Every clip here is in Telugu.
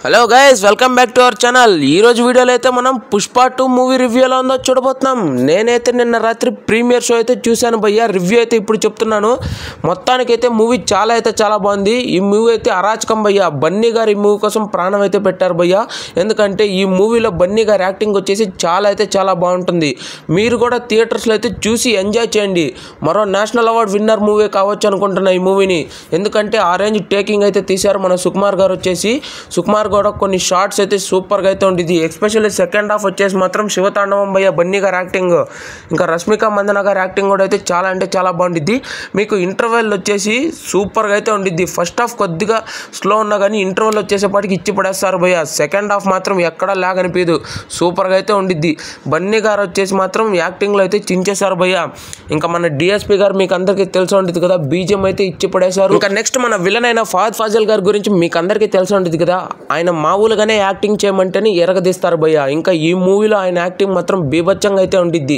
Hello guys, welcome back to our channel. ఈరోజు వీడియోలో అయితే మనం పుష్ప 2 మూవీ రివ్యూ ఎలా ఉందో చూడబోతున్నాం. నేనైతే నిన్న రాత్రి ప్రీమియర్ షో అయితే చూశాను భయ్యా. రివ్యూ అయితే ఇప్పుడు చెప్తున్నాను. మొత్తానికైతే మూవీ చాలా బాగుంది. ఈ మూవీ అయితే అరాచకం భయ్యా. బన్నీ గారు ఈ మూవీ కోసం ప్రాణం అయితే పెట్టారు భయ్యా. ఎందుకంటే ఈ మూవీలో బన్నీ గారి యాక్టింగ్ వచ్చేసి చాలా బాగుంటుంది. మీరు కూడా థియేటర్స్లో అయితే చూసి ఎంజాయ్ చేయండి. మరో నేషనల్ అవార్డ్ విన్నర్ మూవీ కావచ్చు అనుకుంటున్నా ఈ మూవీని. ఎందుకంటే ఆ రేంజ్ టేకింగ్ అయితే తీశారు మన సుకుమార్ గారు వచ్చేసి. సుకుమార్ కూడా కొన్ని షార్ట్స్ అయితే సూపర్గా అయితే ఉంటుంది. ఎస్పెషల్లీ సెకండ్ హాఫ్ వచ్చేసి మాత్రం శివతాండవం భయ్య బన్నీ గారి యాక్టింగ్, ఇంకా రష్మిక మందన గారి యాక్టింగ్ కూడా అయితే చాలా బాగుంటుంది. మీకు ఇంటర్వెల్ వచ్చేసి సూపర్గా అయితే ఉండిద్ది. ఫస్ట్ హాఫ్ కొద్దిగా స్లో ఉన్నా కానీ ఇంటర్వెల్ వచ్చేసేపాటికి ఇచ్చి పడేస్తారు భయ్య. సెకండ్ హాఫ్ మాత్రం ఎక్కడా లాగ్ అనిపించదు, సూపర్గా అయితే ఉండిద్ది. బన్నీ గారు వచ్చేసి మాత్రం యాక్టింగ్లో అయితే చించేశారు భయ్య. ఇంకా మన డిఎస్పీ గారు మీకు అందరికీ తెలిసి ఉంటుంది కదా, బీజిఎం అయితే ఇచ్చి పడేశారు. ఇంకా నెక్స్ట్ మన విలన్ అయిన ఫహద్ ఫాజిల్ గారి గురించి మీకు అందరికీ తెలిసి ఉంటుంది కదా. ఆయన మామూలుగానే యాక్టింగ్ చేయమంటేనే ఎరగదీస్తారు భయ్య. ఇంకా ఈ మూవీలో ఆయన యాక్టింగ్ మాత్రం బీభత్సంగా అయితే ఉండిద్ది.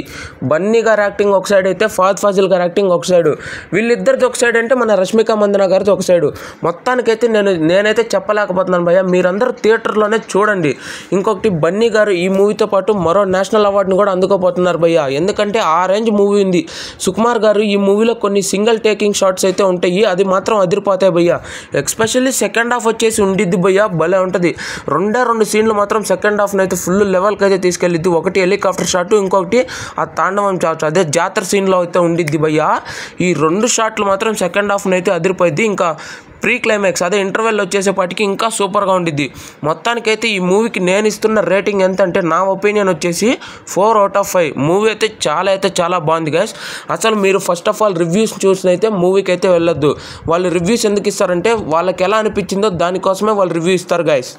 బన్నీ గారి యాక్టింగ్ ఒక సైడ్ అయితే ఫహద్ ఫాజిల్ గారి యాక్టింగ్ ఒక సైడు, వీళ్ళిద్దరిది ఒక సైడ్ అంటే మన రష్మిక మందన గారిది ఒక సైడు. మొత్తానికైతే నేనైతే చెప్పలేకపోతున్నాను భయ్య. మీరందరూ థియేటర్లోనే చూడండి. ఇంకొకటి బన్నీ గారు ఈ మూవీతో పాటు మరో నేషనల్ అవార్డుని కూడా అందుకోపోతున్నారు భయ్య. ఎందుకంటే ఆ రేంజ్ మూవీ ఉంది. సుకుమార్ గారు ఈ మూవీలో కొన్ని సింగిల్ టేకింగ్ షాట్స్ అయితే ఉంటాయి, అది మాత్రం అదిరిపోతాయి భయ్య. ఎస్పెషల్లీ సెకండ్ హాఫ్ వచ్చేసి ఉండిద్ది భయ్య, భలే ఉంటుంది. రెండు సీన్లు మాత్రం సెకండ్ హాఫ్ని అయితే ఫుల్ లెవెల్కి అయితే తీసుకెళ్ళిద్ది. ఒకటి హెలికాప్టర్ షాట్, ఇంకొకటి ఆ తాండవం షాట్, అదే జాతర సీన్లో అయితే ఉండిద్ది భయ్య. ఈ రెండు షాట్లు మాత్రం సెకండ్ హాఫ్ని అయితే అదిరిపోయింది. ఇంకా ప్రీ క్లైమాక్స్ అదే ఇంటర్వెల్ వచ్చేసేపాటికి ఇంకా సూపర్గా ఉండిద్ది. మొత్తానికైతే ఈ మూవీకి నేను ఇస్తున్న రేటింగ్ ఎంత అంటే నా ఒపీనియన్ వచ్చేసి 4/5. మూవీ అయితే చాలా బాగుంది గైస్. అసలు మీరు ఫస్ట్ ఆఫ్ ఆల్ రివ్యూస్ చూసిన అయితే మూవీకి అయితే వెళ్ళొద్దు. వాళ్ళు రివ్యూస్ ఎందుకు ఇస్తారంటే వాళ్ళకి ఎలా అనిపించిందో దానికోసమే వాళ్ళు రివ్యూ ఇస్తారు గైస్.